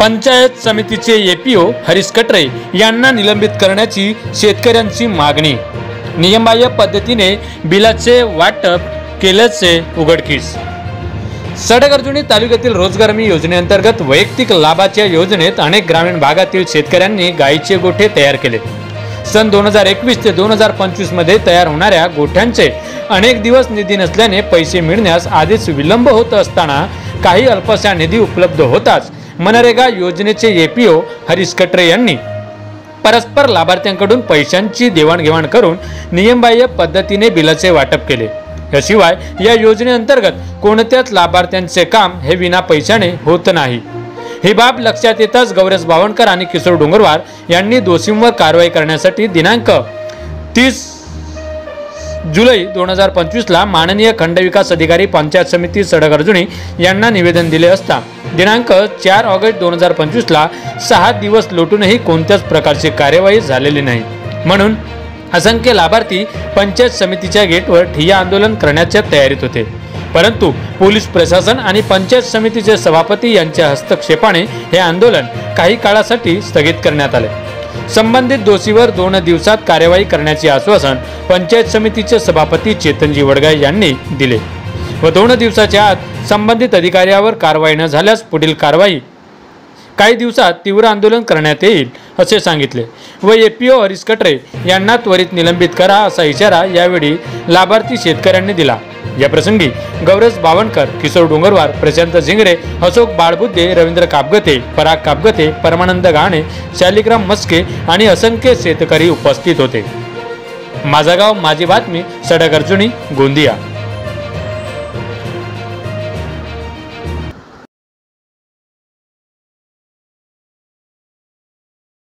पंचायत समितीचे एपीओ हरीश कटरे यांना निलंबित करण्याची शेतकऱ्यांची मागणी। नियमबाह्य पद्धतीने बिलाचे वाटप केल्याचे उघडकीस। सडक-अर्जुनी तालुक्यातील रोजगार हमी योजनेअंतर्गत वैयक्तिक लाभाच्या योजनेत अनेक ग्रामीण भागातील शेतकऱ्यांनी गायीचे गोठे तयार केले। सन 2021 ते 2025 मध्ये तयार होणाऱ्या गोठ्यांचे अनेक दिवस निधी नसल्याने पैसे मिळण्यास आधीच विलंब होत असताना काही अल्पशा निधी उपलब्ध होताच मनरेगा योजनेचे एपीओ हरीश कटरे यांनी परस्पर लाभार्थ्यांकडून पैशांची देवाणघेवाण करून नियमबाह्य पद्धतीने बिलाचे वाटप केले। याशिवाय या योजनेअंतर्गत कोणत्याच लाभार्थ्यांचे काम हे विना पैशाने होत नाही। ही बाब लक्षात येताच गौरेश बावनकर आणि किशोर डोंगरवार यांनी दोषींवर कारवाई करण्यासाठी दिनांक 30 जुलै 2025 ला माननीय खंडविकास अधिकारी पंचायत समिती सडक-अर्जुनी यांना निवेदन दिले असता दिनांक 4 ऑगस्ट 2025 ला 6 दिवस लोटूनही कोणत्याच प्रकारची कार्यवाही झालेली नाही। म्हणून असंख्य लाभार्थी पंचायत समितीच्या गेटवर ठिय्या आंदोलन करण्याच्या तयारीत होते, परंतु पोलीस प्रशासन आणि पंचायत समितीचे सभापती यांच्या हस्तक्षेपाने हे आंदोलन काही काळासाठी स्थगित करण्यात आले। संबंधित दोषीवर 2 दिवसात कार्यवाही करण्याचे आश्वासन पंचायत समितीचे सभापती चेतनजी वडगाय यांनी दिले व 2 दिवसाच्या आत संबंधित अधिकाऱ्यावर कारवाई न झाल्यास पुढील कारवाई काही दिवसात तीव्र आंदोलन करण्यात येईल असे सांगितले व एपीओ हरीश कटरे यांना त्वरित निलंबित करा असा इशारा यावेळी लाभार्थी शेतकऱ्यांनी दिला। या प्रसंगी गौरेश बावनकर, किशोर डोंगरवार, प्रशांत झिंगरे, अशोक बाळबुद्धे, रवींद्र कापगते, पराग कापगते, परमानंद गाणे, शालिग्राम मस्के आणि असंख्य शेतकरी उपस्थित होते। माझा गाव माझी बातमी, सडक-अर्जुनी, गोंदिया।